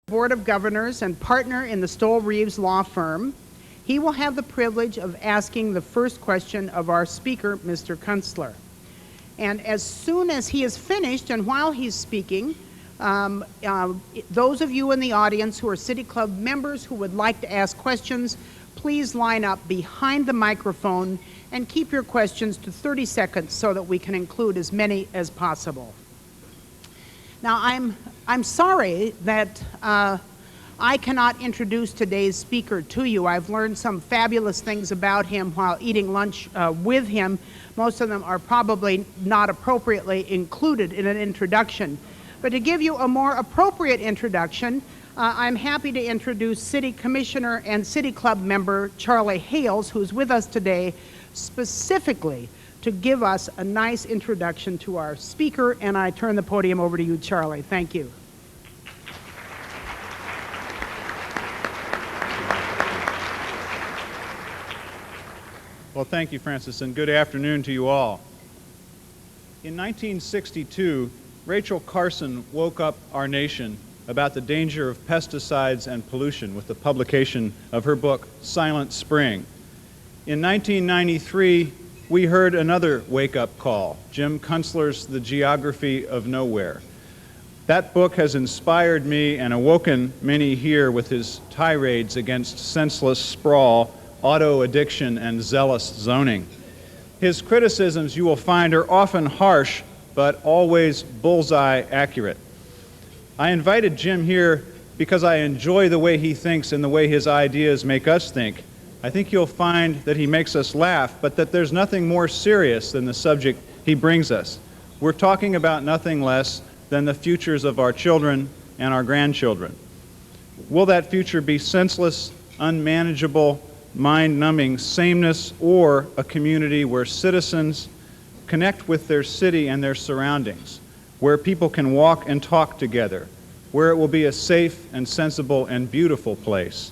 Board of Governors and partner in the Stoll-Reeves law firm. He will have the privilege of asking the first question of our speaker, Mr. Kuntsler. And as soon as he is finished, and while he's speaking, those of you in the audience who are City Club members who would like to ask questions, please line up behind the microphone and keep your questions to 30 seconds so that we can include as many as possible. Now, I'm sorry that I cannot introduce today's speaker to you. I've learned some fabulous things about him while eating lunch with him. Most of them are probably not appropriately included in an introduction. But to give you a more appropriate introduction, I'm happy to introduce City Commissioner and City Club member Charlie Hales, who's with us today specifically to give us a nice introduction to our speaker, and I turn the podium over to you, Charlie. Thank you. Well, thank you, Francis, and good afternoon to you all. In 1962, Rachel Carson woke up our nation about the danger of pesticides and pollution with the publication of her book, Silent Spring. In 1993, we heard another wake-up call, Jim Kuntsler's The Geography of Nowhere. That book has inspired me and awoken many here with his tirades against senseless sprawl, auto addiction, and zealous zoning. His criticisms, you will find, are often harsh, but always bullseye accurate. I invited Jim here because I enjoy the way he thinks and the way his ideas make us think. I think you'll find that he makes us laugh, but that there's nothing more serious than the subject he brings us. We're talking about nothing less than the futures of our children and our grandchildren. Will that future be senseless, unmanageable, mind-numbing sameness, or a community where citizens connect with their city and their surroundings, where people can walk and talk together, where it will be a safe and sensible and beautiful place?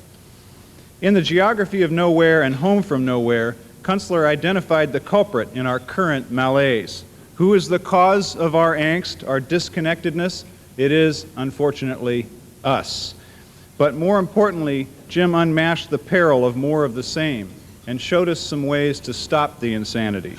In The Geography of Nowhere and Home from Nowhere, Kuntsler identified the culprit in our current malaise. Who is the cause of our angst, our disconnectedness? It is, unfortunately, us. But more importantly, Jim unmasked the peril of more of the same and showed us some ways to stop the insanity.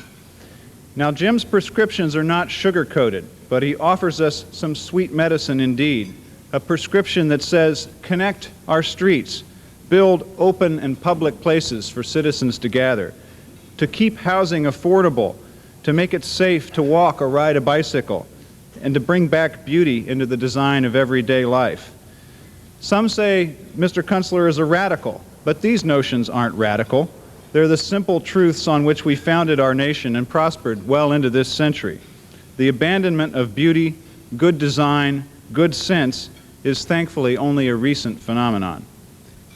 Now, Jim's prescriptions are not sugar-coated, but he offers us some sweet medicine indeed, a prescription that says, connect our streets, build open and public places for citizens to gather, to keep housing affordable, to make it safe to walk or ride a bicycle, and to bring back beauty into the design of everyday life. Some say Mr. Kuntsler is a radical, but these notions aren't radical. They're the simple truths on which we founded our nation and prospered well into this century. The abandonment of beauty, good design, good sense is thankfully only a recent phenomenon.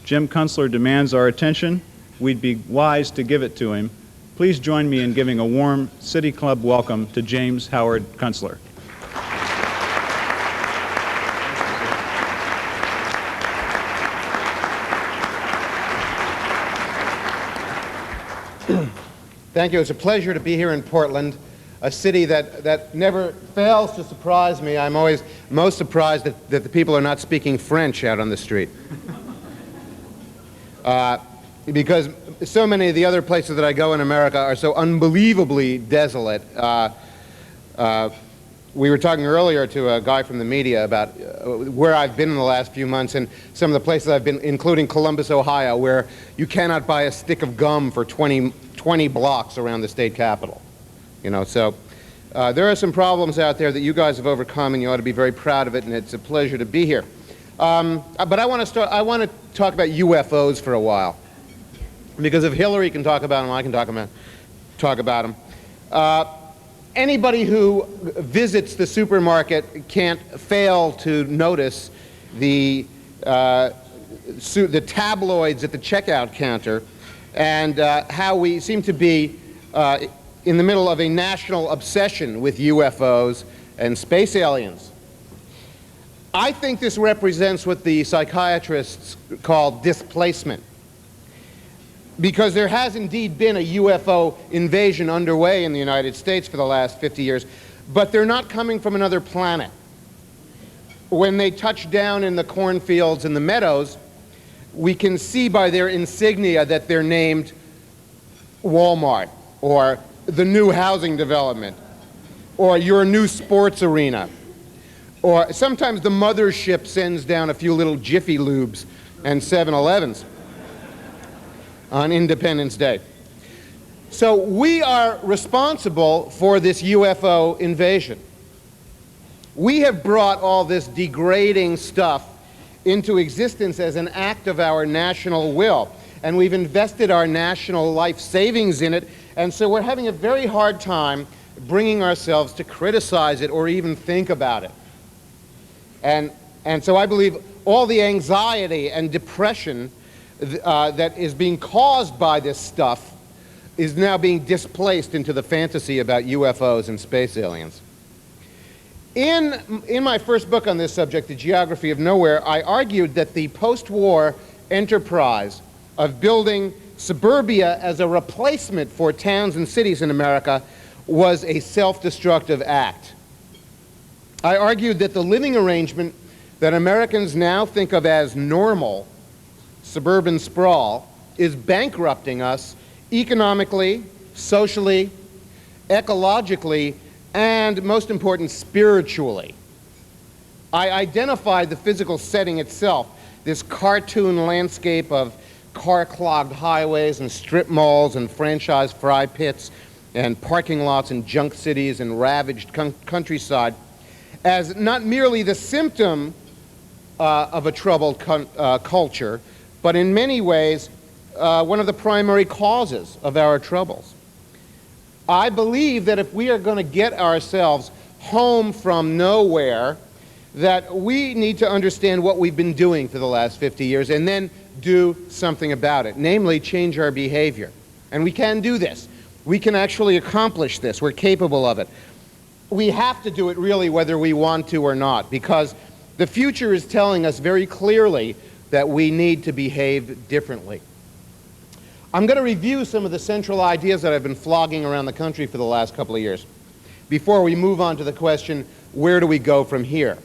Jim Kuntsler demands our attention. We'd be wise to give it to him. Please join me in giving a warm City Club welcome to James Howard Kuntsler. Thank you. It's a pleasure to be here in Portland, a city that never fails to surprise me. I'm always most surprised that the people are not speaking French out on the street. Because so many of the other places that I go in America are so unbelievably desolate. We were talking earlier to a guy from the media about where I've been in the last few months, and some of the places I've been, including Columbus, Ohio, where you cannot buy a stick of gum for 20 blocks around the state capitol. You know, so there are some problems out there that you guys have overcome, and you ought to be very proud of it, and it's a pleasure to be here. But I want to talk about UFOs for a while, because if Hillary can talk about them, I can talk about them. Anybody who visits the supermarket can't fail to notice the tabloids at the checkout counter, and how we seem to be in the middle of a national obsession with UFOs and space aliens. I think this represents what the psychiatrists call displacement, because there has indeed been a UFO invasion underway in the United States for the last 50 years, but they're not coming from another planet. when they touch down in the cornfields and the meadows, we can see by their insignia that they're named Walmart, or the new housing development, or your new sports arena. Or sometimes the mothership sends down a few little Jiffy Lubes and 7-Elevens on Independence Day. So we are responsible for this UFO invasion. We have brought all this degrading stuff into existence as an act of our national will, and we've invested our national life savings in it, and so we're having a very hard time bringing ourselves to criticize it or even think about it. And so I believe all the anxiety and depression that is being caused by this stuff is now being displaced into the fantasy about UFOs and space aliens. In my first book on this subject, The Geography of Nowhere, I argued that the post-war enterprise of building suburbia as a replacement for towns and cities in America was a self-destructive act. I argued that the living arrangement that Americans now think of as normal, suburban sprawl, is bankrupting us economically, socially, ecologically, and most important, spiritually. I identified the physical setting itself, this cartoon landscape of car-clogged highways and strip malls and franchise fry pits and parking lots and junk cities and ravaged countryside, as not merely the symptom of a troubled culture, but in many ways one of the primary causes of our troubles. I believe that if we are going to get ourselves home from nowhere, that we need to understand what we've been doing for the last 50 years and then do something about it, namely change our behavior. And we can do this. We can actually accomplish this. We're capable of it. We have to do it really whether we want to or not, because the future is telling us very clearly that we need to behave differently. I'm going to review some of the central ideas that I've been flogging around the country for the last couple of years before we move on to the question, where do we go from here?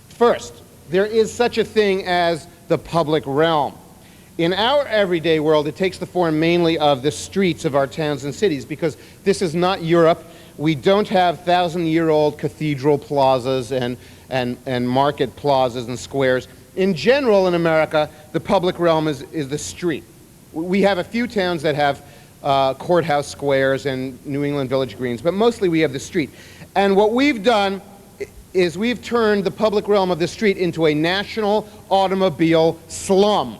First, there is such a thing as the public realm. In our everyday world, it takes the form mainly of the streets of our towns and cities, because this is not Europe. We don't have thousand-year-old cathedral plazas and market plazas and squares. In general, in America, the public realm is the street. We have a few towns that have courthouse squares and New England Village Greens, but mostly we have the street. And what we've done is we've turned the public realm of the street into a national automobile slum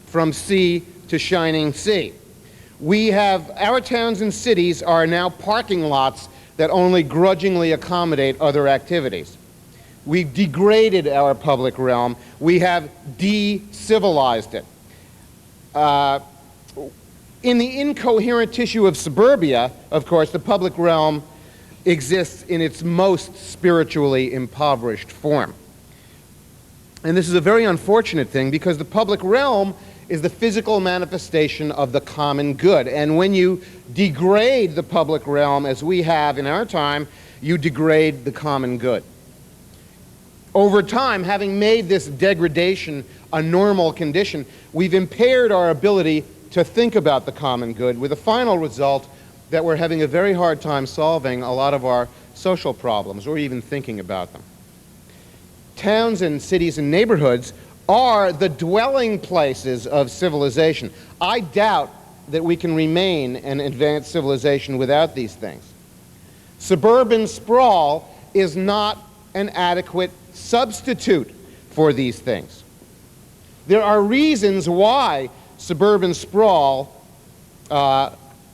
from sea to shining sea. We have, our towns and cities are now parking lots that only grudgingly accommodate other activities. We've degraded our public realm. We have de-civilized it. In the incoherent tissue of suburbia, of course, the public realm exists in its most spiritually impoverished form. And this is a very unfortunate thing, because the public realm is the physical manifestation of the common good. And when you degrade the public realm, as we have in our time, you degrade the common good. Over time, having made this degradation a normal condition, we've impaired our ability to think about the common good, with the final result that we're having a very hard time solving a lot of our social problems, or even thinking about them. Towns and cities and neighborhoods are the dwelling places of civilization. I doubt that we can remain an advanced civilization without these things. Suburban sprawl is not an adequate substitute for these things. There are reasons why suburban sprawl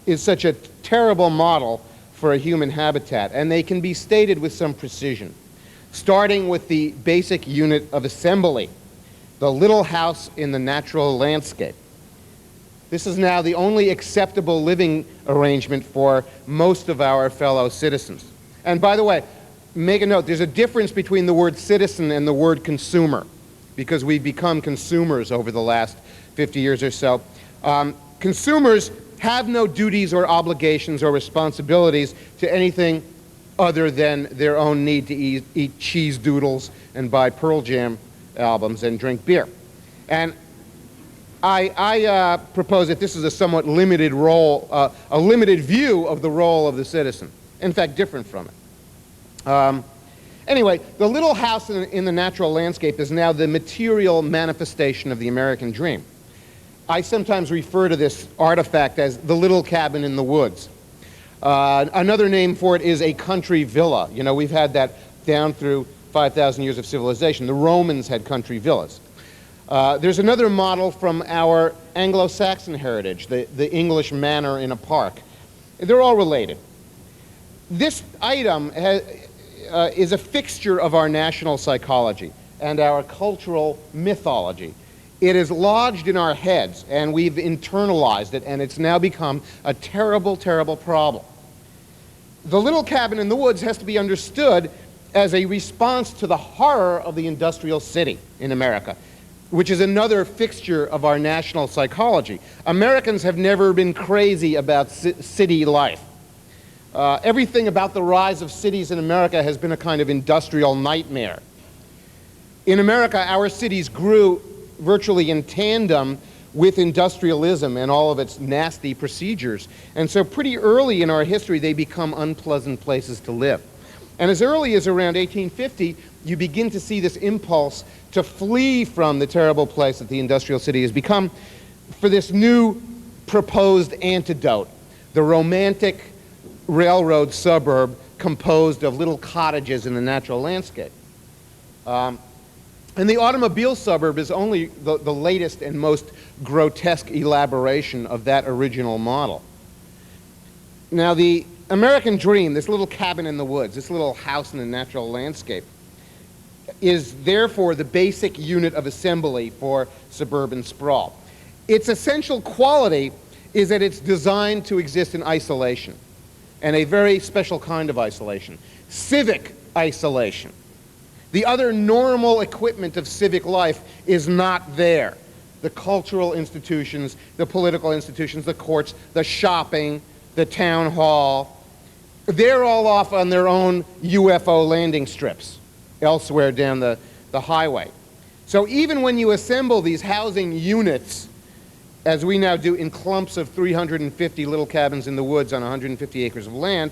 is such a terrible model for a human habitat, and they can be stated with some precision, starting with the basic unit of assembly, the little house in the natural landscape. This is now the only acceptable living arrangement for most of our fellow citizens. And by the way, make a note, there's a difference between the word citizen and the word consumer, because we've become consumers over the last 50 years or so. Consumers have no duties or obligations or responsibilities to anything other than their own need to eat cheese doodles and buy Pearl Jam albums and drink beer. And I propose that this is a somewhat limited role, a limited view of the role of the citizen. In fact, different from it. Anyway, the little house in the natural landscape is now the material manifestation of the American dream. I sometimes refer to this artifact as the little cabin in the woods. Another name for it is a country villa. You know, we've had that down through 5,000 years of civilization. The Romans had country villas. There's another model from our Anglo-Saxon heritage, the English manor in a park. They're all related. This item is a fixture of our national psychology and our cultural mythology. It is lodged in our heads, and we've internalized it, and it's now become a terrible, terrible problem. The little cabin in the woods has to be understood as a response to the horror of the industrial city in America, which is another fixture of our national psychology. Americans have never been crazy about city life. Everything about the rise of cities in America has been a kind of industrial nightmare. In America, our cities grew virtually in tandem with industrialism and all of its nasty procedures. And so pretty early in our history, they become unpleasant places to live. And as early as around 1850, you begin to see this impulse to flee from the terrible place that the industrial city has become for this new proposed antidote, the romantic railroad suburb composed of little cottages in the natural landscape. And the automobile suburb is only the latest and most grotesque elaboration of that original model. Now, the American dream, this little cabin in the woods, this little house in the natural landscape, is therefore the basic unit of assembly for suburban sprawl. Its essential quality is that it's designed to exist in isolation, and a very special kind of isolation, civic isolation. The other normal equipment of civic life is not there. The cultural institutions, the political institutions, the courts, the shopping, the town hall, they're all off on their own UFO landing strips elsewhere down the highway. So even when you assemble these housing units, as we now do in clumps of 350 little cabins in the woods on 150 acres of land,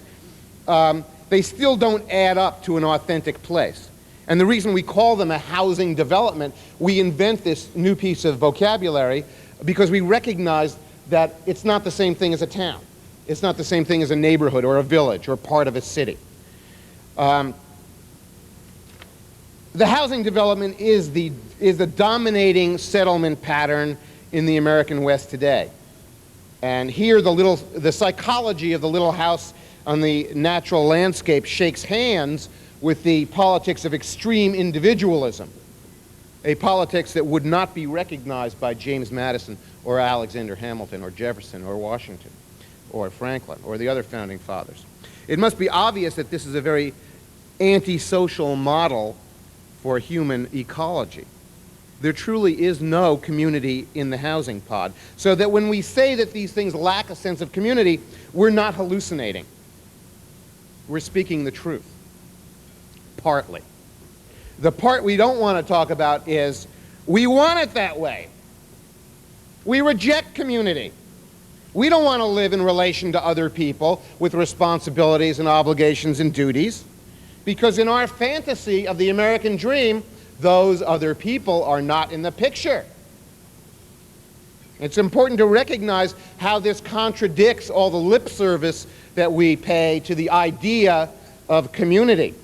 they still don't add up to an authentic place. And the reason we call them a housing development, we invent this new piece of vocabulary because we recognize that it's not the same thing as a town. It's not the same thing as a neighborhood or a village or part of a city. The housing development is the dominating settlement pattern in the American West today. And here the psychology of the little house on the natural landscape shakes hands with the politics of extreme individualism, a politics that would not be recognized by James Madison or Alexander Hamilton or Jefferson or Washington or Franklin or the other founding fathers. It must be obvious that this is a very antisocial model for human ecology. There truly is no community in the housing pod, so that when we say that these things lack a sense of community, we're not hallucinating. We're speaking the truth. Partly. The part we don't want to talk about is we want it that way. We reject community. We don't want to live in relation to other people with responsibilities and obligations and duties, because in our fantasy of the American dream, those other people are not in the picture. It's important to recognize how this contradicts all the lip service that we pay to the idea of community,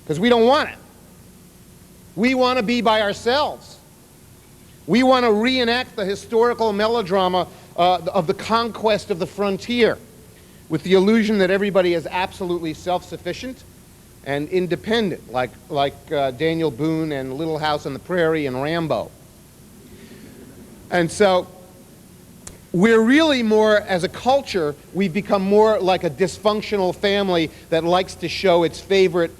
because we don't want it. We want to be by ourselves. We want to reenact the historical melodrama of the conquest of the frontier, with the illusion that everybody is absolutely self-sufficient and independent, like Daniel Boone and Little House on the Prairie and Rambo. And so we're really more, as a culture, we've become more like a dysfunctional family that likes to show its favorite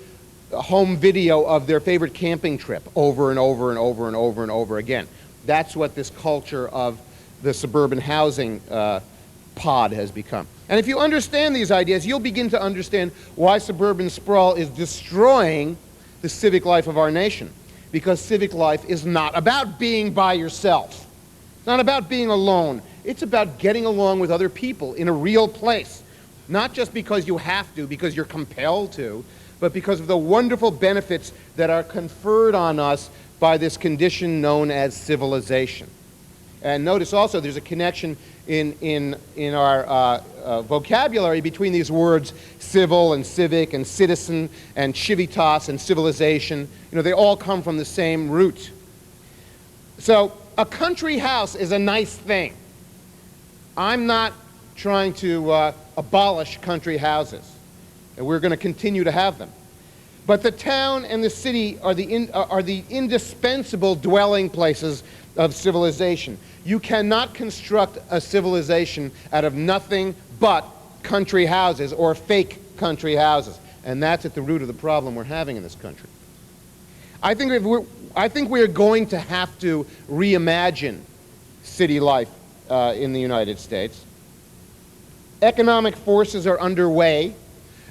home video of their favorite camping trip over and over and over and over and over again. That's what this culture of the suburban housing pod has become. And if you understand these ideas, you'll begin to understand why suburban sprawl is destroying the civic life of our nation. Because civic life is not about being by yourself. It's not about being alone. It's about getting along with other people in a real place. Not just because you have to, because you're compelled to, but because of the wonderful benefits that are conferred on us by this condition known as civilization. And notice also there's a connection in our vocabulary between these words civil and civic and citizen and civitas and civilization. You know, they all come from the same root. So a country house is a nice thing. I'm not trying to abolish country houses, and we're going to continue to have them. But the town and the city are the indispensable dwelling places of civilization. You cannot construct a civilization out of nothing but country houses or fake country houses. And that's at the root of the problem we're having in this country. I think we're going to have to reimagine city life in the United States. Economic forces are underway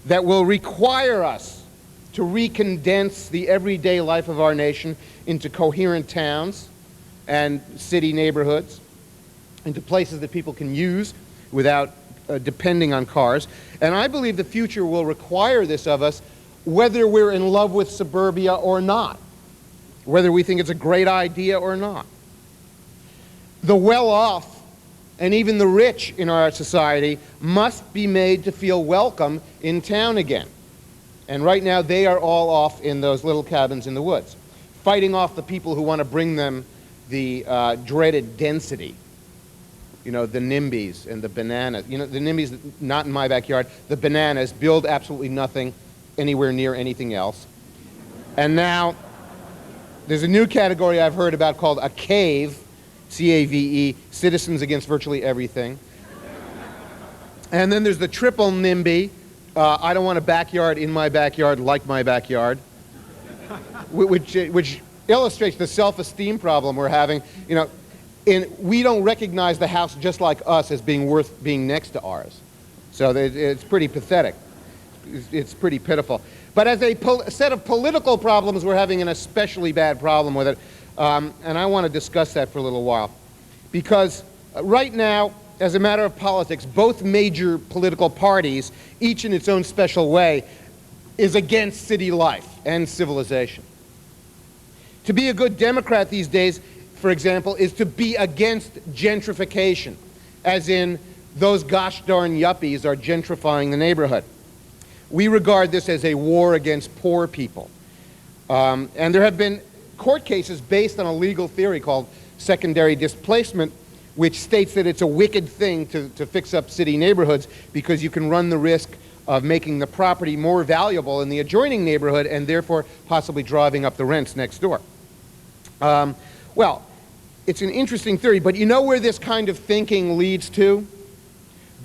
that will require us to recondense the everyday life of our nation into coherent towns and city neighborhoods, into places that people can use without depending on cars. And I believe the future will require this of us, whether we're in love with suburbia or not, whether we think it's a great idea or not. The well-off and even the rich in our society must be made to feel welcome in town again. And right now they are all off in those little cabins in the woods, fighting off the people who want to bring them the dreaded density. You know, the NIMBYs and the bananas. You know, the NIMBYs, not in my backyard. The bananas build absolutely nothing anywhere near anything else. And now there's a new category I've heard about called a cave, C-A-V-E, citizens against virtually everything. And then there's the triple NIMBY, I don't want a backyard in my backyard like my backyard, which illustrates the self-esteem problem we're having. You know, we don't recognize the house just like us as being worth being next to ours. So it's pretty pathetic. It's pretty pitiful. But as a set of political problems, we're having an especially bad problem with it. And I want to discuss that for a little while. Because right now, as a matter of politics, both major political parties, each in its own special way, is against city life and civilization. To be a good Democrat these days, for example, is to be against gentrification, as in those gosh darn yuppies are gentrifying the neighborhood. We regard this as a war against poor people. And there have been court cases based on a legal theory called secondary displacement, which states that it's a wicked thing to fix up city neighborhoods because you can run the risk of making the property more valuable in the adjoining neighborhood and therefore possibly driving up the rents next door. Well, it's an interesting theory, but you know where this kind of thinking leads to?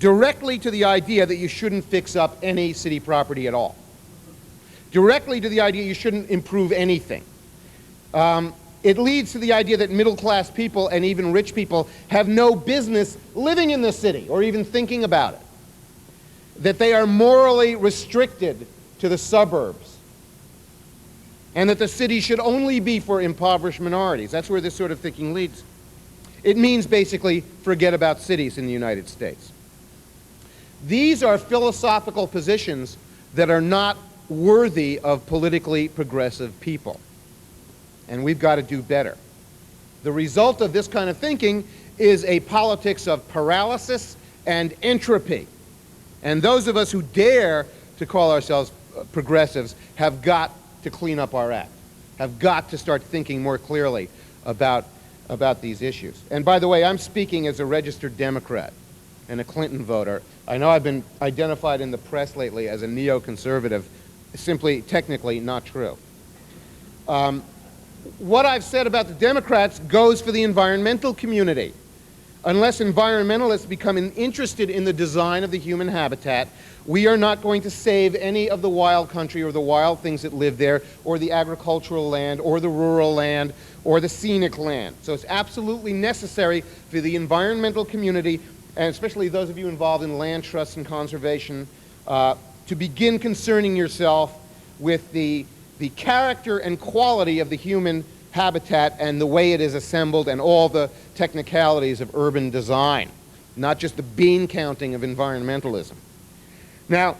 Directly to the idea that you shouldn't fix up any city property at all. Directly to the idea you shouldn't improve anything. It leads to the idea that middle-class people and even rich people have no business living in the city or even thinking about it. That they are morally restricted to the suburbs. And that the city should only be for impoverished minorities. That's where this sort of thinking leads. It means basically forget about cities in the United States. These are philosophical positions that are not worthy of politically progressive people. And we've got to do better. The result of this kind of thinking is a politics of paralysis and entropy. And those of us who dare to call ourselves progressives have got to clean up our act, have got to start thinking more clearly about these issues. And by the way, I'm speaking as a registered Democrat and a Clinton voter. I know I've been identified in the press lately as a neoconservative. Simply, technically, not true. What I've said about the Democrats goes for the environmental community. Unless environmentalists become interested in the design of the human habitat, we are not going to save any of the wild country or the wild things that live there, or the agricultural land, or the rural land, or the scenic land. So it's absolutely necessary for the environmental community and especially those of you involved in land trusts and conservation, to begin concerning yourself with the character and quality of the human habitat and the way it is assembled and all the technicalities of urban design, not just the bean counting of environmentalism. Now,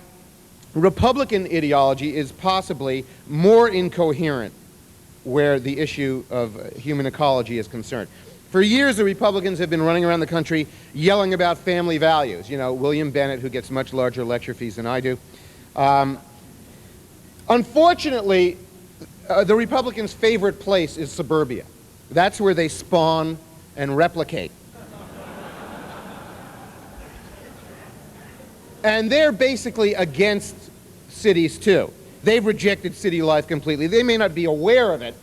Republican ideology is possibly more incoherent where the issue of human ecology is concerned. For years, the Republicans have been running around the country yelling about family values. You know, William Bennett, who gets much larger lecture fees than I do. Unfortunately, the Republicans' favorite place is suburbia. That's where they spawn and replicate. And they're basically against cities, too. They've rejected city life completely. They may not be aware of it,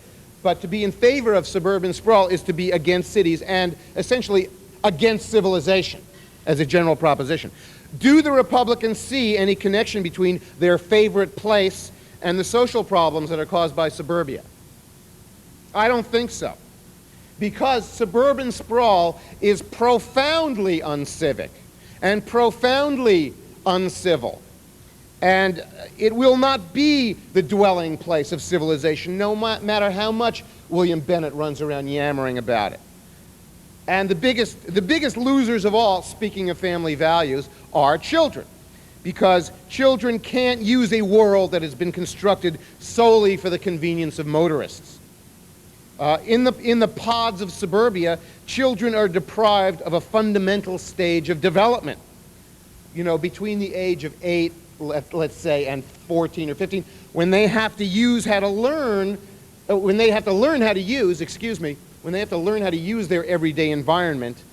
but to be in favor of suburban sprawl is to be against cities and essentially against civilization as a general proposition. Do the Republicans see any connection between their favorite place and the social problems that are caused by suburbia? I don't think so. Because suburban sprawl is profoundly uncivic and profoundly uncivil. And it will not be the dwelling place of civilization, no matter how much William Bennett runs around yammering about it. And the biggest losers of all, speaking of family values, are children. Because children can't use a world that has been constructed solely for the convenience of motorists. In the pods of suburbia, children are deprived of a fundamental stage of development. You know, between the age of 8, let's say, and 14 or 15, when they have to learn how to use their everyday environment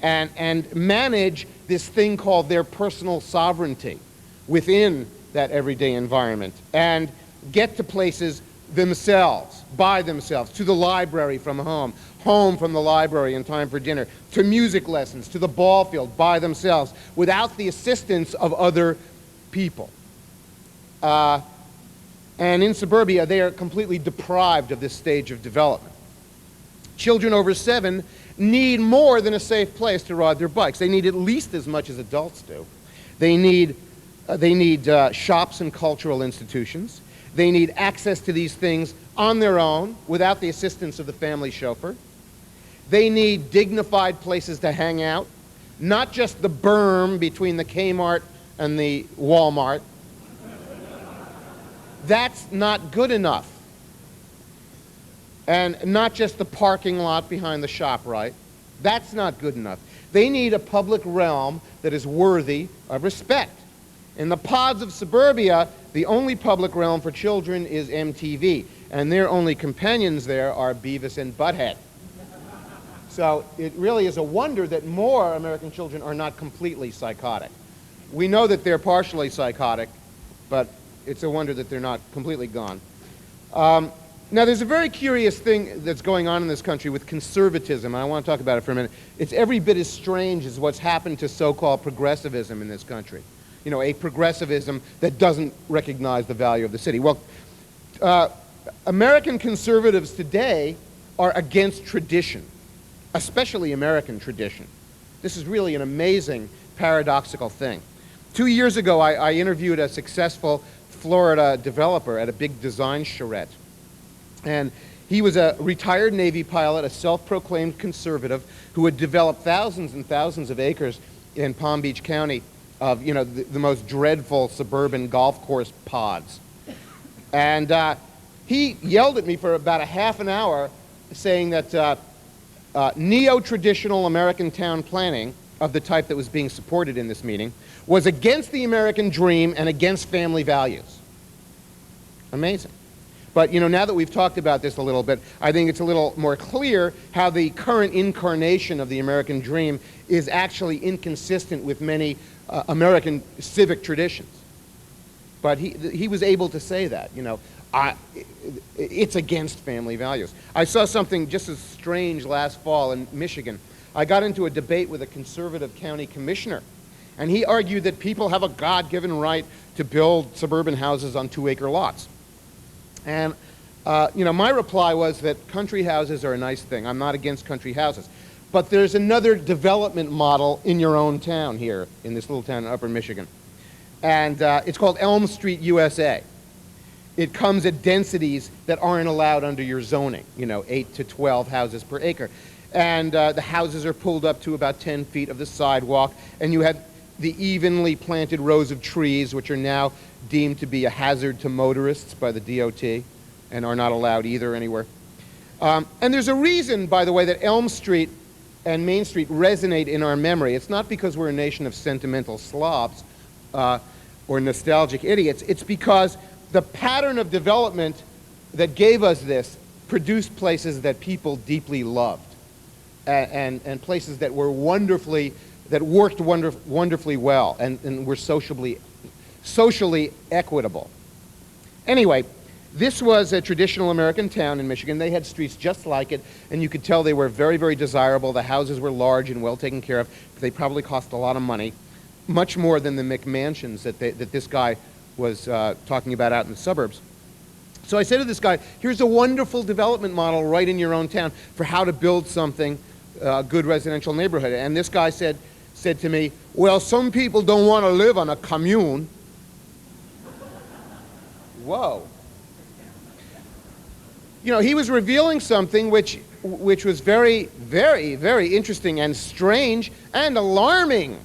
and manage this thing called their personal sovereignty within that everyday environment and get to places themselves, by themselves, to the library from home, home from the library in time for dinner, to music lessons, to the ball field by themselves, without the assistance of other people. And in suburbia, they are completely deprived of this stage of development. Children over 7 need more than a safe place to ride their bikes. They need at least as much as adults do. They need shops and cultural institutions. They need access to these things on their own without the assistance of the family chauffeur. They need dignified places to hang out, not just the berm between the Kmart and the Walmart. That's not good enough. And not just the parking lot behind the shop, right? That's not good enough. They need a public realm that is worthy of respect. In the pods of suburbia, the only public realm for children is MTV, and their only companions there are Beavis and Butthead. So it really is a wonder that more American children are not completely psychotic. We know that they're partially psychotic, but it's a wonder that they're not completely gone. Now, there's a very curious thing that's going on in this country with conservatism, and I want to talk about it for a minute. It's every bit as strange as what's happened to so-called progressivism in this country. You know, a progressivism that doesn't recognize the value of the city. Well, American conservatives today are against tradition, especially American tradition. This is really an amazing, paradoxical thing. 2 years ago, I interviewed a successful Florida developer at a big design charrette. And he was a retired Navy pilot, a self-proclaimed conservative who had developed thousands and thousands of acres in Palm Beach County of, you know, the most dreadful suburban golf course pods. And he yelled at me for about a half an hour saying that neo-traditional American town planning of the type that was being supported in this meeting was against the American dream and against family values. Amazing. But, you know, now that we've talked about this a little bit, I think it's a little more clear how the current incarnation of the American dream is actually inconsistent with many American civic traditions. But he was able to say that, you know, it's against family values. I saw something just as strange last fall in Michigan. I got into a debate with a conservative county commissioner, and he argued that people have a God-given right to build suburban houses on 2-acre lots. And, you know, my reply was that country houses are a nice thing. I'm not against country houses. but there's another development model in your own town here, in this little town in Upper Michigan. And it's called Elm Street, USA. It comes at densities that aren't allowed under your zoning, 8 to 12 houses per acre. And the houses are pulled up to about 10 feet of the sidewalk, and you have the evenly planted rows of trees, which are now deemed to be a hazard to motorists by the DOT and are not allowed either anywhere. And there's a reason, by the way, that Elm Street and Main Street resonate in our memory. It's not because we're a nation of sentimental slobs or nostalgic idiots. It's because the pattern of development that gave us this produced places that people deeply loved and places that were worked wonderfully well and were socially equitable. Anyway, this was a traditional American town in Michigan. They had streets just like it, and you could tell they were very, very desirable. The houses were large and well taken care of. They probably cost a lot of money, much more than the McMansions that this guy was talking about out in the suburbs. So I said to this guy, here's a wonderful development model right in your own town for how to build something, good residential neighborhood. And this guy said to me, well, some people don't want to live on a commune. Whoa. He was revealing something which was very, very, very interesting and strange and alarming.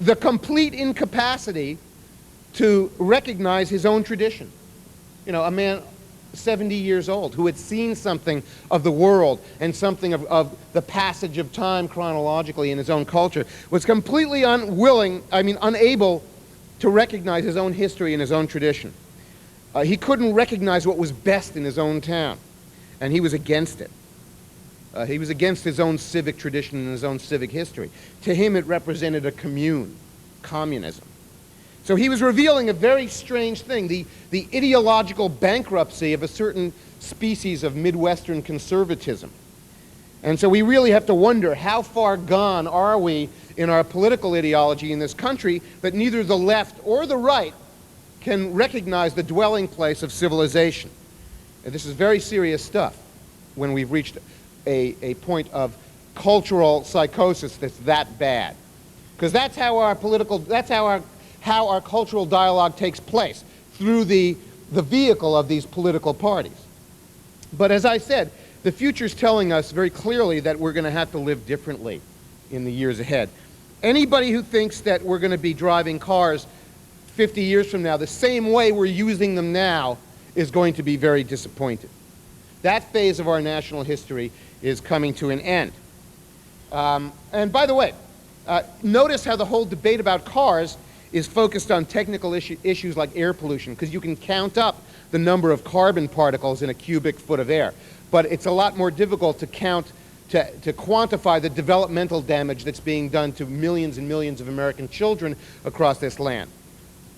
The complete incapacity to recognize his own tradition. A man 70 years old who had seen something of the world and something of the passage of time chronologically in his own culture, was completely unable to recognize his own history and his own tradition. He couldn't recognize what was best in his own town, and he was against it. He was against his own civic tradition and his own civic history. To him, it represented a commune, communism. So he was revealing a very strange thing, the ideological bankruptcy of a certain species of Midwestern conservatism. And so we really have to wonder, how far gone are we in our political ideology in this country that neither the left or the right can recognize the dwelling place of civilization? And this is very serious stuff when we've reached a point of cultural psychosis that's that bad. Because that's how our cultural dialogue takes place, through the vehicle of these political parties. But as I said, the future's telling us very clearly that we're going to have to live differently in the years ahead. Anybody who thinks that we're going to be driving cars 50 years from now the same way we're using them now is going to be very disappointed. That phase of our national history is coming to an end. And by the way, notice how the whole debate about cars is focused on technical issues like air pollution, because you can count up the number of carbon particles in a cubic foot of air. But it's a lot more difficult to quantify the developmental damage that's being done to millions and millions of American children across this land.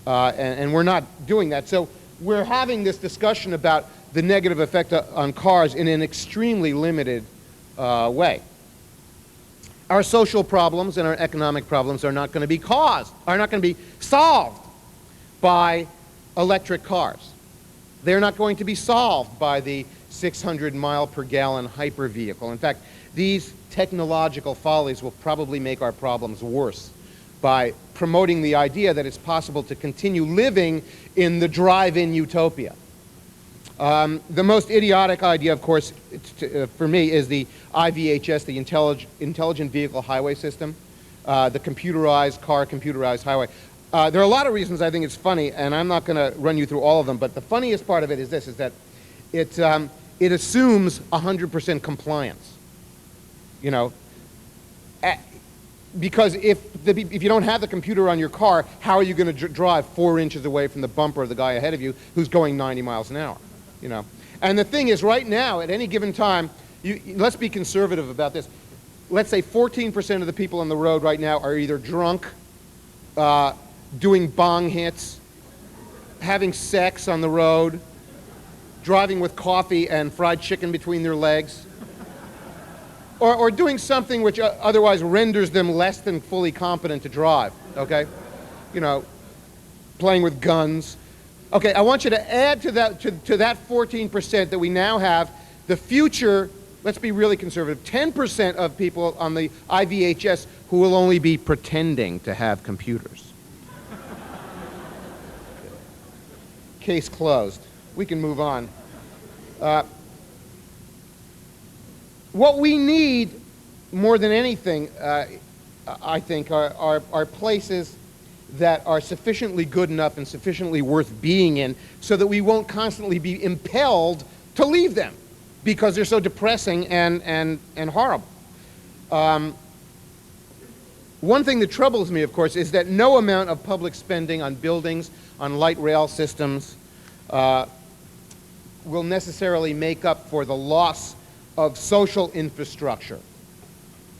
And we're not doing that. So we're having this discussion about the negative effect on cars in an extremely limited way. Our social problems and our economic problems are not going to be solved by electric cars. They're not going to be solved by the 600 mile per gallon hyper vehicle. In fact, these technological follies will probably make our problems worse by promoting the idea that it's possible to continue living in the drive-in utopia. The most idiotic idea, of course, for me, is the IVHS, the Intelligent Vehicle Highway System, the computerized highway. There are a lot of reasons I think it's funny, and I'm not going to run you through all of them, but the funniest part of it is this, is that it assumes 100% compliance. Because if you don't have the computer on your car, how are you going to drive 4 inches away from the bumper of the guy ahead of you who's going 90 miles an hour? And the thing is, right now, at any given time, let's be conservative about this. Let's say 14% of the people on the road right now are either drunk, doing bong hits, having sex on the road, driving with coffee and fried chicken between their legs, or doing something which otherwise renders them less than fully competent to drive, okay? Playing with guns. Okay, I want you to add to that 14% that we now have the future let's be really conservative, 10% of people on the IVHS who will only be pretending to have computers. Case closed. We can move on. What we need more than anything, I think, are places that are sufficiently good enough and sufficiently worth being in so that we won't constantly be impelled to leave them because they're so depressing and horrible. One thing that troubles me, of course, is that no amount of public spending on buildings, on light rail systems, will necessarily make up for the loss of social infrastructure,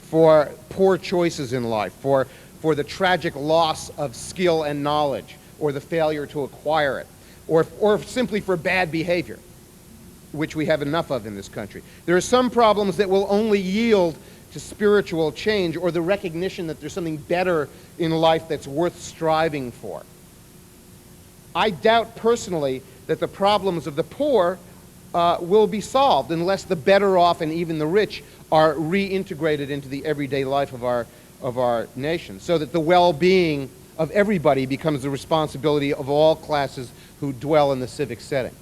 for poor choices in life, for the tragic loss of skill and knowledge, or the failure to acquire it, or simply for bad behavior, which we have enough of in this country. There are some problems that will only yield to spiritual change or the recognition that there's something better in life that's worth striving for. I doubt personally that the problems of the poor will be solved unless the better off and even the rich are reintegrated into the everyday life of our nation, so that the well-being of everybody becomes the responsibility of all classes who dwell in the civic setting.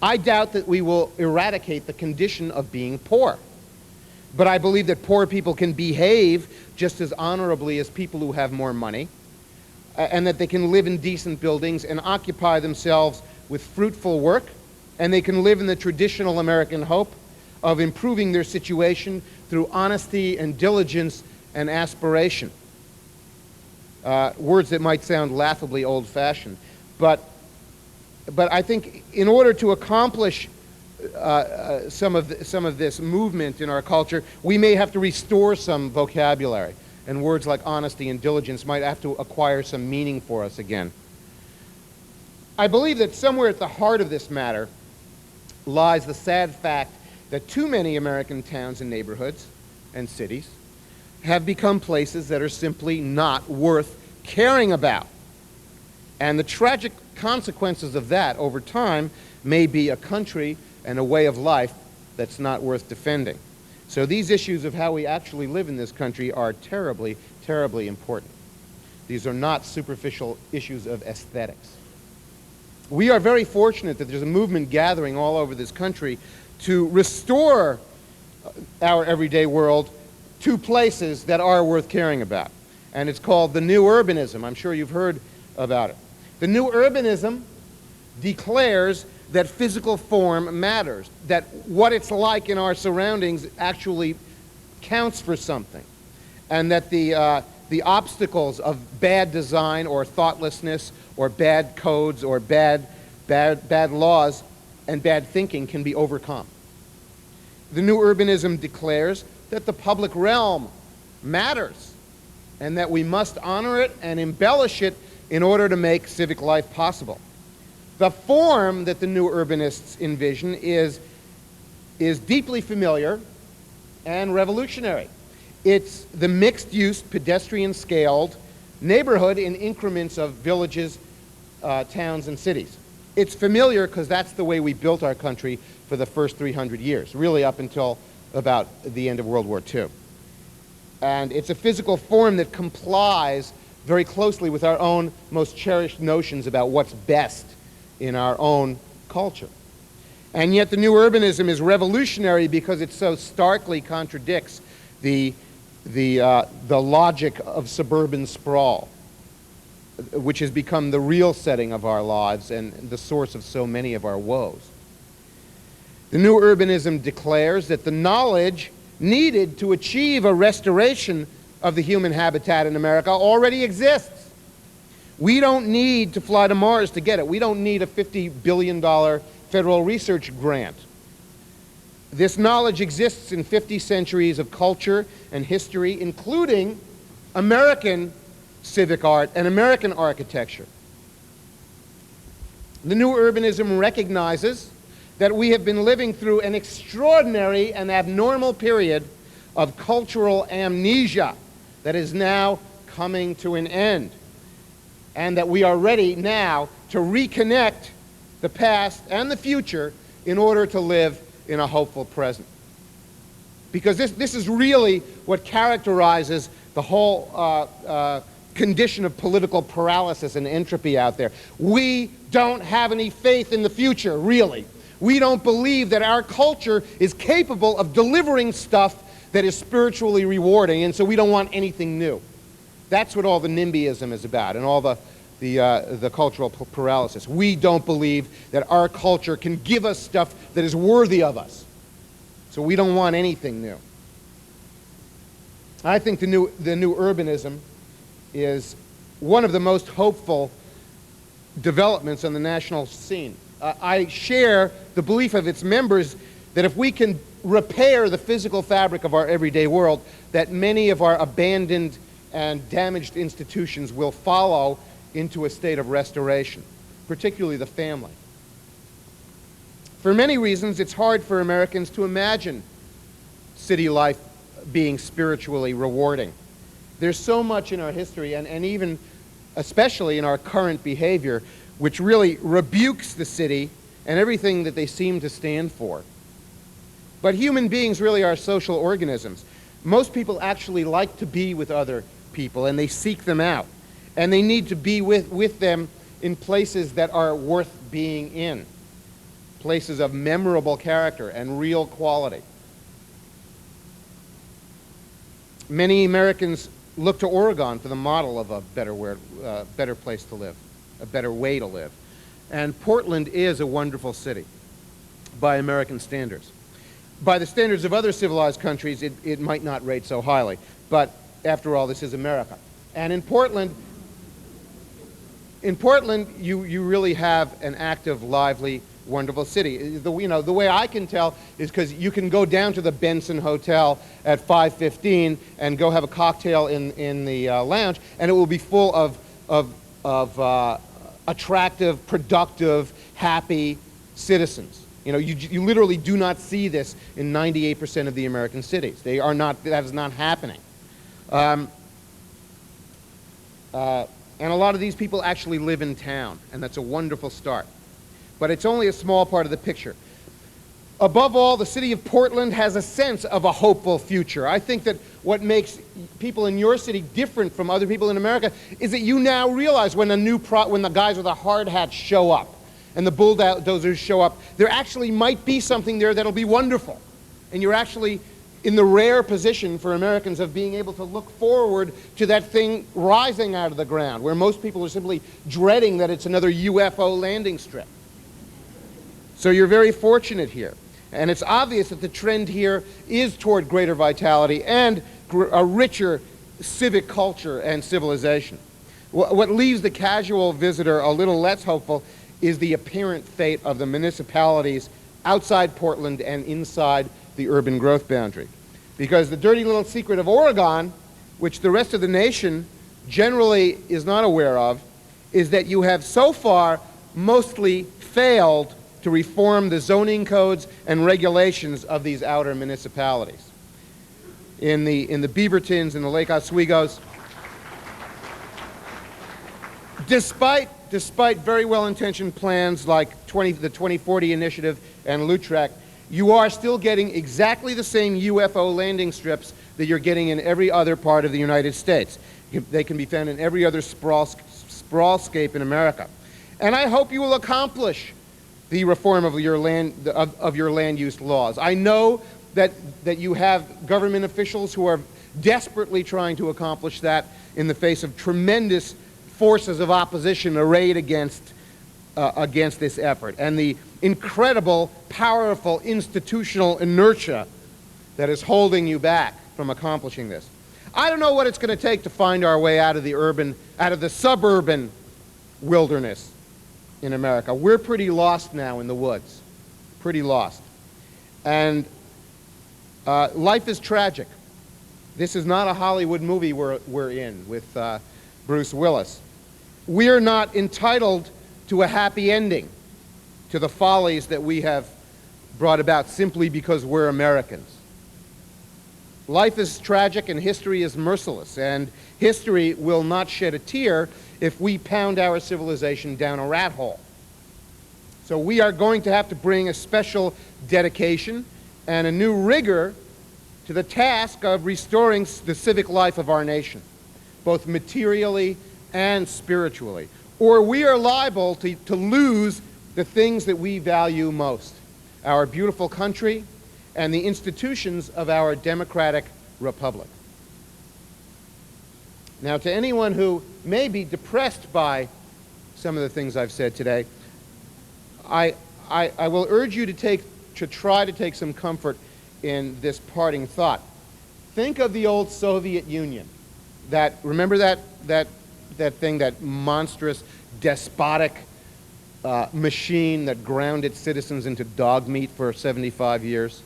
I doubt that we will eradicate the condition of being poor, but I believe that poor people can behave just as honorably as people who have more money, and that they can live in decent buildings and occupy themselves with fruitful work, and they can live in the traditional American hope of improving their situation through honesty and diligence and aspiration. Words that might sound laughably old-fashioned, but I think in order to accomplish some of this movement in our culture, we may have to restore some vocabulary, and words like honesty and diligence might have to acquire some meaning for us again. I believe that somewhere at the heart of this matter lies the sad fact that too many American towns and neighborhoods and cities have become places that are simply not worth caring about. And the tragic consequences of that over time may be a country and a way of life that's not worth defending. So these issues of how we actually live in this country are terribly, terribly important. These are not superficial issues of aesthetics. We are very fortunate that there's a movement gathering all over this country to restore our everyday world to places that are worth caring about. And it's called the New Urbanism. I'm sure you've heard about it. The New Urbanism declares that physical form matters, that what it's like in our surroundings actually counts for something, and that the obstacles of bad design or thoughtlessness or bad codes or bad laws and bad thinking can be overcome. The New Urbanism declares that the public realm matters and that we must honor it and embellish it in order to make civic life possible. The form that the New Urbanists envision is deeply familiar and revolutionary. It's the mixed-use, pedestrian-scaled neighborhood in increments of villages, towns, and cities. It's familiar because that's the way we built our country for the first 300 years, really up until about the end of World War II. And it's a physical form that complies very closely with our own most cherished notions about what's best in our own culture. And yet the New Urbanism is revolutionary because it so starkly contradicts the logic of suburban sprawl, which has become the real setting of our lives and the source of so many of our woes. The New Urbanism declares that the knowledge needed to achieve a restoration of the human habitat in America already exists. We don't need to fly to Mars to get it. We don't need a $50 billion federal research grant. This knowledge exists in 50 centuries of culture and history, including American civic art and American architecture. The New Urbanism recognizes that we have been living through an extraordinary and abnormal period of cultural amnesia that is now coming to an end, and that we are ready now to reconnect the past and the future in order to live in a hopeful present. Because this is really what characterizes the whole condition of political paralysis and entropy out there. We don't have any faith in the future, really. We don't believe that our culture is capable of delivering stuff that is spiritually rewarding, and so we don't want anything new. That's what all the NIMBYism is about, and all the cultural paralysis. We don't believe that our culture can give us stuff that is worthy of us. So we don't want anything new. I think the new urbanism is one of the most hopeful developments on the national scene. I share the belief of its members that if we can repair the physical fabric of our everyday world, that many of our abandoned and damaged institutions will follow into a state of restoration, particularly the family. For many reasons, it's hard for Americans to imagine city life being spiritually rewarding. There's so much in our history, and even especially in our current behavior, which really rebukes the city and everything that they seem to stand for. But human beings really are social organisms. Most people actually like to be with other people, and they seek them out. And they need to be with them in places that are worth being in, places of memorable character and real quality. Many Americans look to Oregon for the model of a better place to live, a better way to live. And Portland is a wonderful city by American standards. By the standards of other civilized countries, it might not rate so highly. But after all, this is America. And in Portland, you really have an active, lively, wonderful city. The way I can tell is because you can go down to the Benson Hotel at 5:15 and go have a cocktail in the lounge, and it will be full of attractive, productive, happy citizens. You literally do not see this in 98% of the American cities. That is not happening. And a lot of these people actually live in town, and that's a wonderful start. But it's only a small part of the picture. Above all, the city of Portland has a sense of a hopeful future. I think that what makes people in your city different from other people in America is that you now realize when the guys with the hard hats show up and the bulldozers show up, there actually might be something there that'll be wonderful. And you're actually in the rare position for Americans of being able to look forward to that thing rising out of the ground, where most people are simply dreading that it's another UFO landing strip. So you're very fortunate here. And it's obvious that the trend here is toward greater vitality and a richer civic culture and civilization. What leaves the casual visitor a little less hopeful is the apparent fate of the municipalities outside Portland and inside the urban growth boundary. Because the dirty little secret of Oregon, which the rest of the nation generally is not aware of, is that you have so far mostly failed to reform the zoning codes and regulations of these outer municipalities. In the Beavertons and the Lake Oswego's, despite very well-intentioned plans like the 2040 Initiative and LUTRAC, you are still getting exactly the same UFO landing strips that you're getting in every other part of the United States. They can be found in every other sprawlscape in America. And I hope you will accomplish the reform of your land use laws. I know that you have government officials who are desperately trying to accomplish that in the face of tremendous forces of opposition arrayed against this effort, and the incredible, powerful institutional inertia that is holding you back from accomplishing this. I don't know what it's going to take to find our way out of the suburban wilderness in America. We're pretty lost now in the woods, pretty lost. And life is tragic. This is not a Hollywood movie we're in with Bruce Willis. We're not entitled to a happy ending to the follies that we have brought about simply because we're Americans. Life is tragic and history is merciless, and history will not shed a tear if we pound our civilization down a rat hole. So we are going to have to bring a special dedication and a new rigor to the task of restoring the civic life of our nation, both materially and spiritually, or we are liable to lose the things that we value most, our beautiful country and the institutions of our democratic republic. Now, to anyone who may be depressed by some of the things I've said today, I will urge you to try to take some comfort in this parting thought. Think of the old Soviet Union. Remember that thing, that monstrous, despotic machine that ground its citizens into dog meat for 75 years?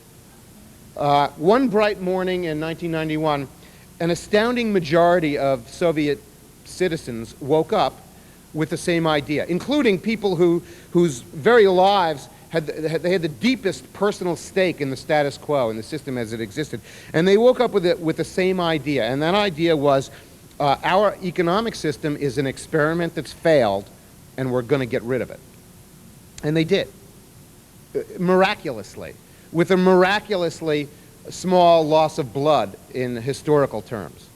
One bright morning in 1991, an astounding majority of Soviet citizens woke up with the same idea, including people whose very lives had the deepest personal stake in the status quo, in the system as it existed. And they woke up with the same idea, and that idea was, our economic system is an experiment that's failed, and we're going to get rid of it. And they did, miraculously, with a miraculously small loss of blood in historical terms.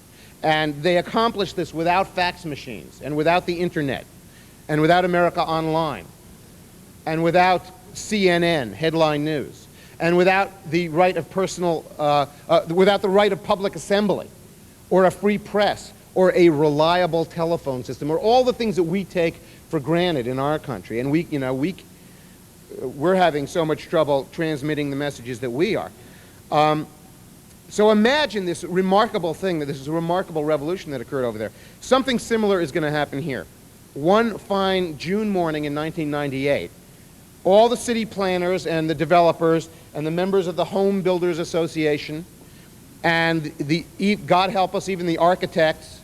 And they accomplished this without fax machines, and without the internet, and without America Online, and without CNN, headline news, and without the right of without the right of public assembly, or a free press, or a reliable telephone system, or all the things that we take for granted in our country. And we're having so much trouble transmitting the messages that we are. So imagine this remarkable thing, that this is a remarkable revolution that occurred over there. Something similar is going to happen here. One fine June morning in 1998, all the city planners and the developers and the members of the Home Builders Association and God help us, even the architects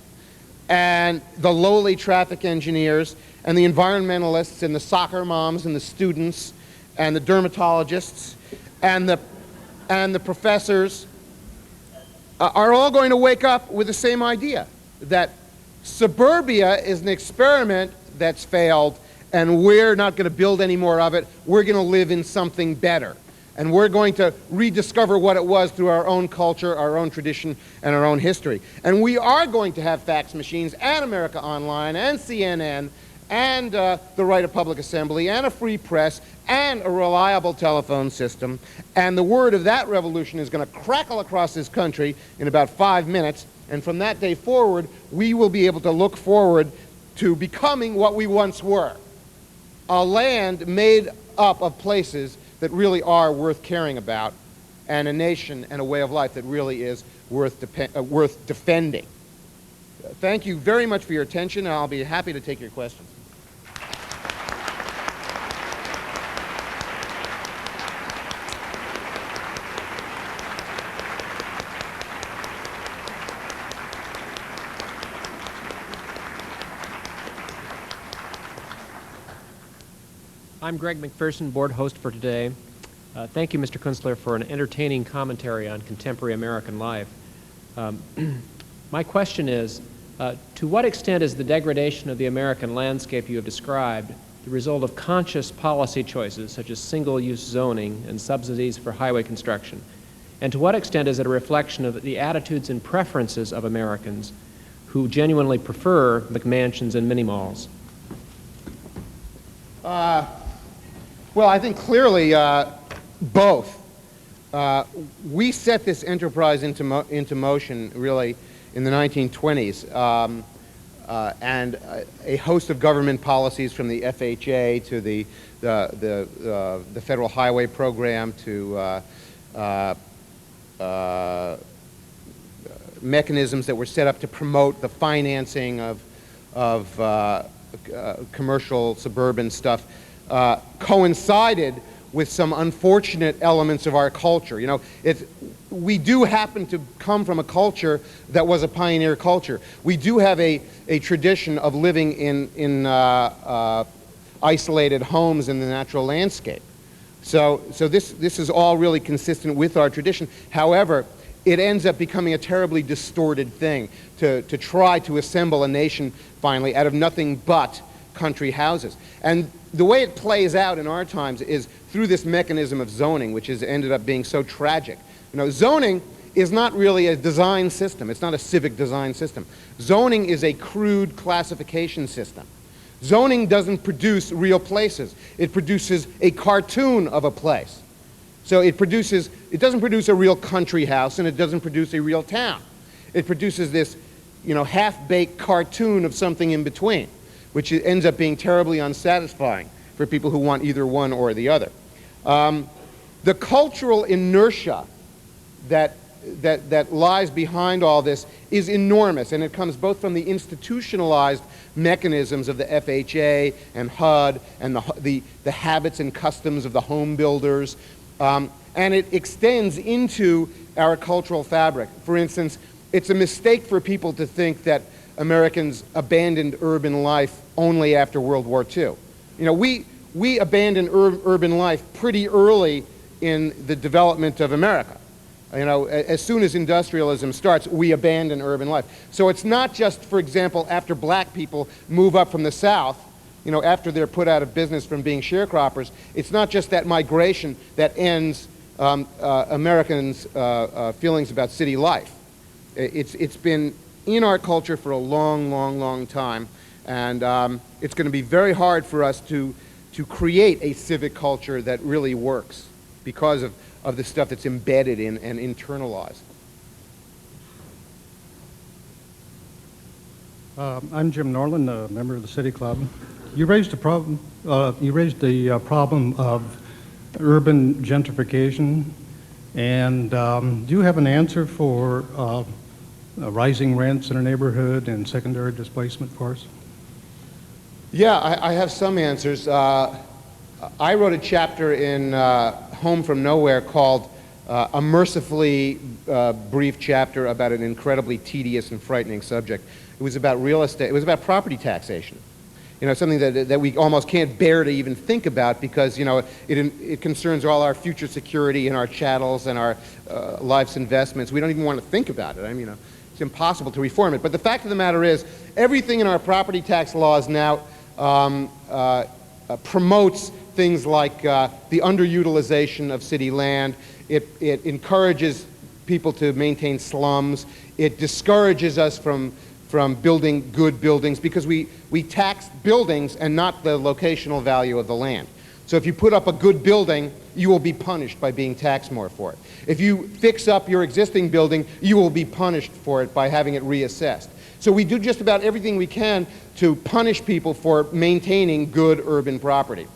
and the lowly traffic engineers and the environmentalists and the soccer moms and the students and the dermatologists and the professors are all going to wake up with the same idea, that suburbia is an experiment that's failed, and we're not going to build any more of it. We're going to live in something better. And we're going to rediscover what it was through our own culture, our own tradition, and our own history. And we are going to have fax machines, and America Online, and CNN, and the right of public assembly, and a free press, and a reliable telephone system. And the word of that revolution is going to crackle across this country in about 5 minutes. And from that day forward, we will be able to look forward to becoming what we once were, a land made up of places that really are worth caring about, and a nation and a way of life that really is worth defending. Thank you very much for your attention, and I'll be happy to take your questions. I'm Greg McPherson, board host for today. Thank you, Mr. Kuntsler, for an entertaining commentary on contemporary American life. My question is, to what extent is the degradation of the American landscape you have described the result of conscious policy choices, such as single-use zoning and subsidies for highway construction? And to what extent is it a reflection of the attitudes and preferences of Americans who genuinely prefer McMansions and mini-malls? Well, I think clearly both. We set this enterprise into motion really in the 1920s, and a host of government policies, from the FHA to the Federal Highway Program to mechanisms that were set up to promote the financing of commercial suburban stuff, coincided with some unfortunate elements of our culture. You know, we do happen to come from a culture that was a pioneer culture. We do have a tradition of living in isolated homes in the natural landscape. So this is all really consistent with our tradition. However, it ends up becoming a terribly distorted thing to try to assemble a nation finally out of nothing but country houses. And the way it plays out in our times is through this mechanism of zoning, which has ended up being so tragic. You know, zoning is not really a design system. It's not a civic design system. Zoning is a crude classification system. Zoning doesn't produce real places. It produces a cartoon of a place. So it doesn't produce a real country house, and it doesn't produce a real town. It produces this, half-baked cartoon of something in between, which ends up being terribly unsatisfying for people who want either one or the other. The cultural inertia that lies behind all this is enormous, and it comes both from the institutionalized mechanisms of the FHA and HUD and the habits and customs of the home builders, and it extends into our cultural fabric. For instance, it's a mistake for people to think that Americans abandoned urban life only after World War II. We abandoned urban life pretty early in the development of America. As soon as industrialism starts, we abandon urban life. So it's not just, for example, after black people move up from the South, after they're put out of business from being sharecroppers, it's not just that migration that ends Americans' feelings about city life. It's been in our culture for a long, long, long time, and it's going to be very hard for us to create a civic culture that really works because of the stuff that's embedded in and internalized. I'm Jim Norland, a member of the City Club. You raised the problem of urban gentrification, and do you have an answer for rising rents in a neighborhood and secondary displacement for us? Yeah, I have some answers. I wrote a chapter in Home from Nowhere called a mercifully brief chapter about an incredibly tedious and frightening subject. It was about real estate. It was about property taxation. Something that we almost can't bear to even think about because, it concerns all our future security and our chattels and our life's investments. We don't even want to think about it. It's impossible to reform it. But the fact of the matter is, everything in our property tax laws now promotes things like the underutilization of city land. It encourages people to maintain slums. It discourages us from building good buildings because we tax buildings and not the locational value of the land. So if you put up a good building, you will be punished by being taxed more for it. If you fix up your existing building, you will be punished for it by having it reassessed. So we do just about everything we can to punish people for maintaining good urban property.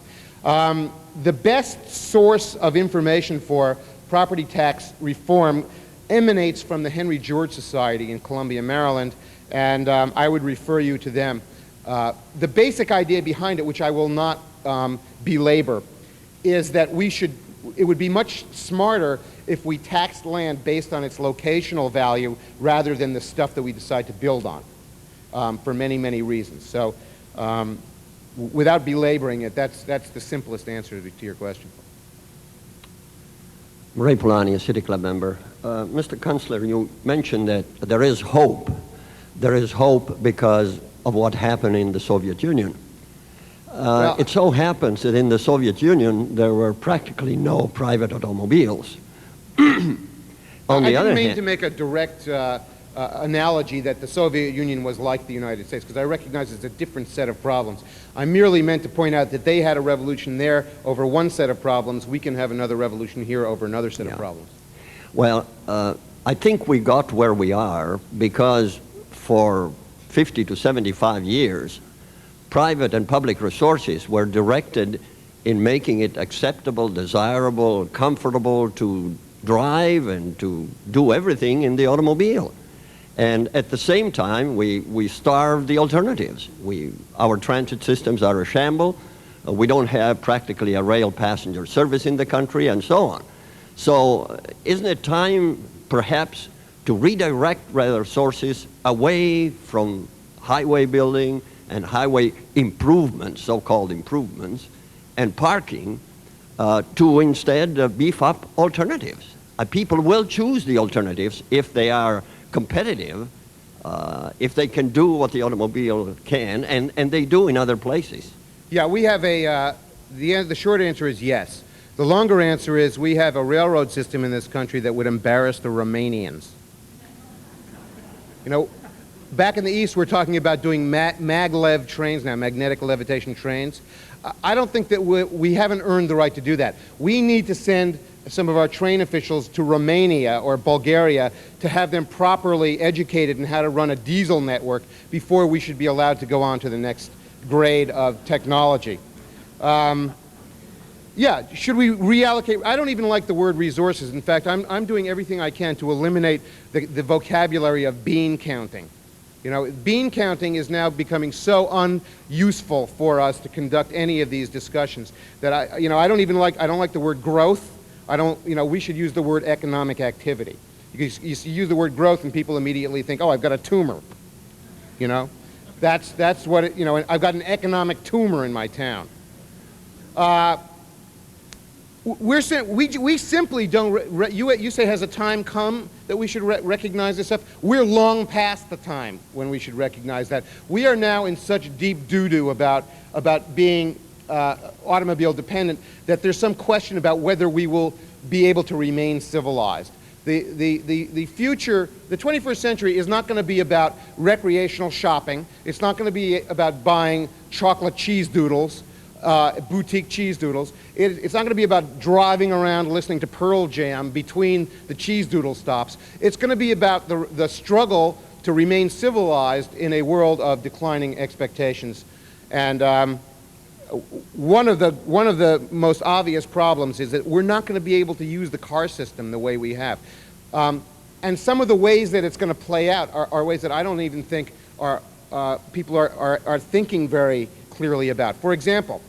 The best source of information for property tax reform emanates from the Henry George Society in Columbia, Maryland, and I would refer you to them. The basic idea behind it, which I will not belabor, is that it would be much smarter if we taxed land based on its locational value rather than the stuff that we decide to build on, for many, many reasons. So without belaboring it, that's the simplest answer to your question. Ray Polanyi, a City Club member. Mr. Kuntsler, you mentioned that there is hope. There is hope because of what happened in the Soviet Union. It so happens that in the Soviet Union, there were practically no private automobiles. I didn't mean to make a direct analogy that the Soviet Union was like the United States, because I recognize it's a different set of problems. I merely meant to point out that they had a revolution there over one set of problems. We can have another revolution here over another set of problems. Well, I think we got where we are because for 50 to 75 years, private and public resources were directed in making it acceptable, desirable, comfortable to drive and to do everything in the automobile. And at the same time, we starve the alternatives. Our transit systems are a shamble. We don't have practically a rail passenger service in the country, and so on. So isn't it time, perhaps, to redirect resources away from highway building and highway improvements, so-called improvements, and parking, to instead beef up alternatives? People will choose the alternatives if they are competitive, if they can do what the automobile can, and they do in other places. Yeah, we have the short answer is yes. The longer answer is we have a railroad system in this country that would embarrass the Romanians. You know, back in the East, we're talking about doing maglev trains now, magnetic levitation trains. I don't think that we haven't earned the right to do that. We need to send some of our train officials to Romania or Bulgaria to have them properly educated in how to run a diesel network before we should be allowed to go on to the next grade of technology. Yeah, should we reallocate? I don't even like the word resources. In fact, I'm doing everything I can to eliminate the vocabulary of bean counting. You know, bean counting is now becoming so unuseful for us to conduct any of these discussions that I don't like the word growth. We should use the word economic activity. You use the word growth and people immediately think, oh, I've got a tumor. You know, that's what it, I've got an economic tumor in my town. We simply don't, you say has a time come that we should recognize this stuff? We're long past the time when we should recognize that. We are now in such deep doo-doo about being automobile dependent that there's some question about whether we will be able to remain civilized. The future, the 21st century is not going to be about recreational shopping. It's not going to be about buying chocolate cheese doodles. Boutique cheese doodles. It's not going to be about driving around listening to Pearl Jam between the cheese doodle stops. It's going to be about the struggle to remain civilized in a world of declining expectations. And one of the most obvious problems is that we're not going to be able to use the car system the way we have. And some of the ways that it's going to play out are ways that I don't even think people are thinking very clearly about. For example,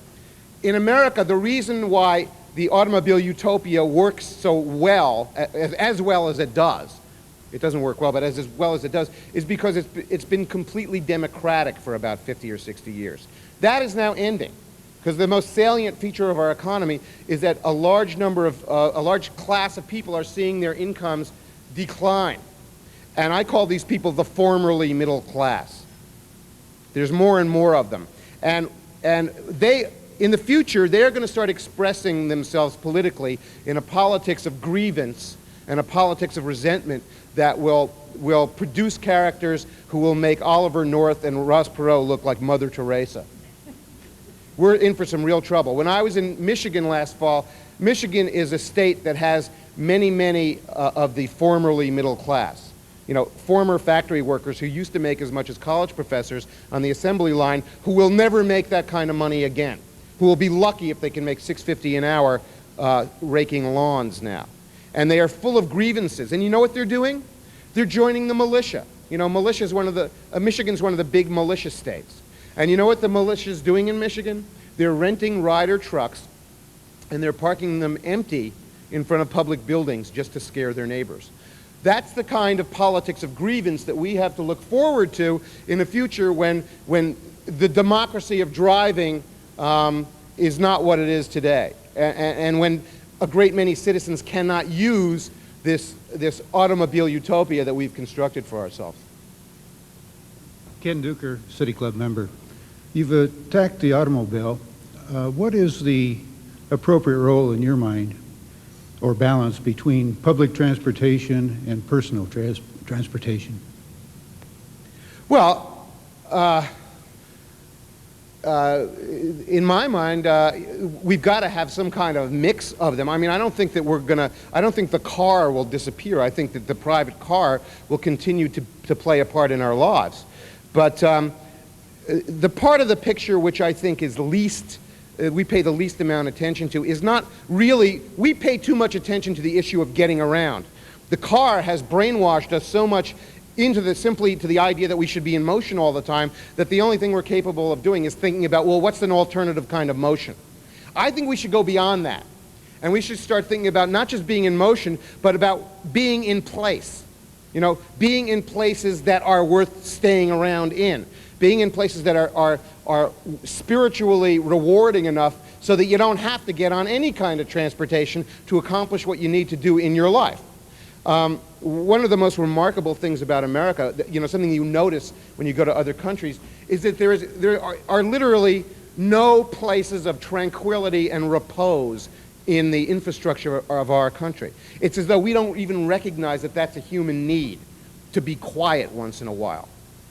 in America, the reason why the automobile utopia works so well, as well as it does, it doesn't work well, but as well as it does, is because it's been completely democratic for about 50 or 60 years. That is now ending, because the most salient feature of our economy is that a large class of people are seeing their incomes decline. And I call these people the formerly middle class. There's more and more of them. And they, in the future, they're going to start expressing themselves politically in a politics of grievance and a politics of resentment that will produce characters who will make Oliver North and Ross Perot look like Mother Teresa. We're in for some real trouble. When I was in Michigan last fall, Michigan is a state that has many of the formerly middle class. You know, former factory workers who used to make as much as college professors on the assembly line, who will never make that kind of money again, who will be lucky if they can make $6.50 an hour raking lawns now. And they are full of grievances. And you know what they're doing? They're joining the militia. You know, Michigan's one of the big militia states. And you know what the militia is doing in Michigan? They're renting Ryder trucks and they're parking them empty in front of public buildings just to scare their neighbors. That's the kind of politics of grievance that we have to look forward to in the future when the democracy of driving is not what it is today. And when a great many citizens cannot use this automobile utopia that we've constructed for ourselves. Ken Duker, City Club member. You've attacked the automobile. What is the appropriate role in your mind or balance between public transportation and personal transportation? Well, in my mind, we've got to have some kind of mix of them. I mean, I don't think the car will disappear. I think that the private car will continue to play a part in our lives. But the part of the picture which I think is we pay the least amount of attention to is not really, we pay too much attention to the issue of getting around. The car has brainwashed us so much simply to the idea that we should be in motion all the time that the only thing we're capable of doing is thinking about, well, what's an alternative kind of motion? I think we should go beyond that. And we should start thinking about not just being in motion, but about being in place. You know, being in places that are worth staying around in. Being in places that are spiritually rewarding enough so that you don't have to get on any kind of transportation to accomplish what you need to do in your life. One of the most remarkable things about America, you know, something you notice when you go to other countries, is that there are literally no places of tranquility and repose in the infrastructure of our country. It's as though we don't even recognize that that's a human need, to be quiet once in a while,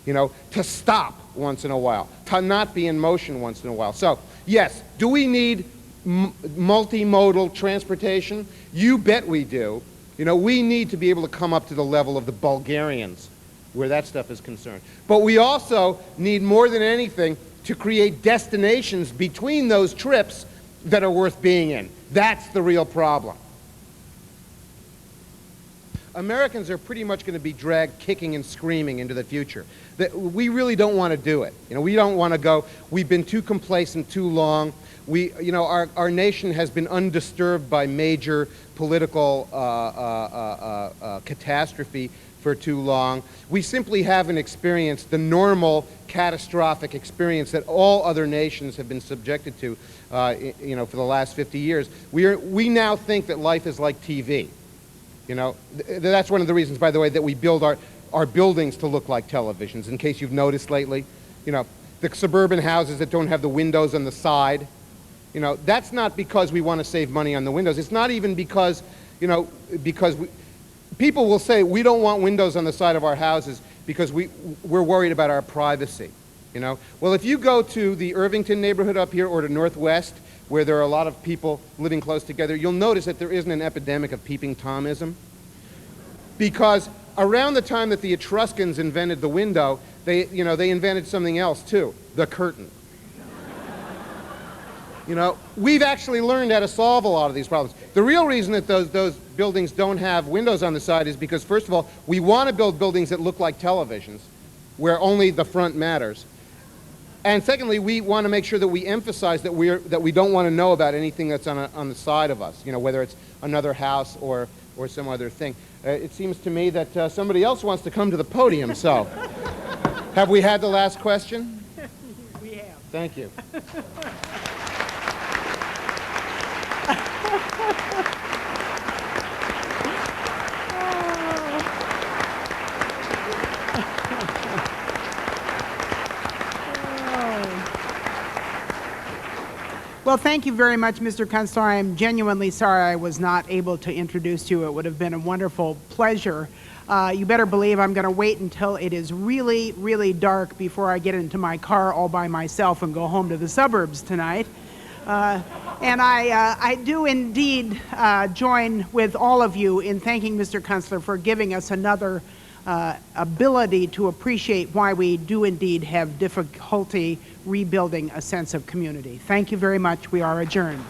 you know, to stop once in a while, to not be in motion once in a while. So, yes, do we need multimodal transportation? You bet we do. You know, we need to be able to come up to the level of the Bulgarians where that stuff is concerned. But we also need, more than anything, to create destinations between those trips that are worth being in. That's the real problem. Americans are pretty much going to be dragged kicking and screaming into the future. We really don't want to do it. You know, we don't want to go, we've been too complacent too long. You know, our nation has been undisturbed by major political catastrophe for too long. We simply haven't experienced the normal catastrophic experience that all other nations have been subjected to, you know, for the last 50 years. We now think that life is like TV. You know, that's one of the reasons, by the way, that we build our buildings to look like televisions, in case you've noticed lately. You know, the suburban houses that don't have the windows on the side. You know, that's not because we want to save money on the windows. It's not even because, you know, people will say we don't want windows on the side of our houses because we're worried about our privacy. You know, well, if you go to the Irvington neighborhood up here or to Northwest, where there are a lot of people living close together, you'll notice that there isn't an epidemic of peeping Tomism. Because around the time that the Etruscans invented the window, they invented something else too, the curtain. You know, we've actually learned how to solve a lot of these problems. The real reason that those buildings don't have windows on the side is because, first of all, we want to build buildings that look like televisions, where only the front matters. And secondly, we want to make sure that we emphasize that we don't want to know about anything that's on the side of us, you know, whether it's another house or some other thing. It seems to me that somebody else wants to come to the podium, so. Have we had the last question? We have. Thank you. Well, thank you very much, Mr. Kuntsler. I am genuinely sorry I was not able to introduce you. It would have been a wonderful pleasure. You better believe I'm going to wait until it is really, really dark before I get into my car all by myself and go home to the suburbs tonight. And I do indeed join with all of you in thanking Mr. Kuntsler for giving us another ability to appreciate why we do indeed have difficulty rebuilding a sense of community. Thank you very much. We are adjourned.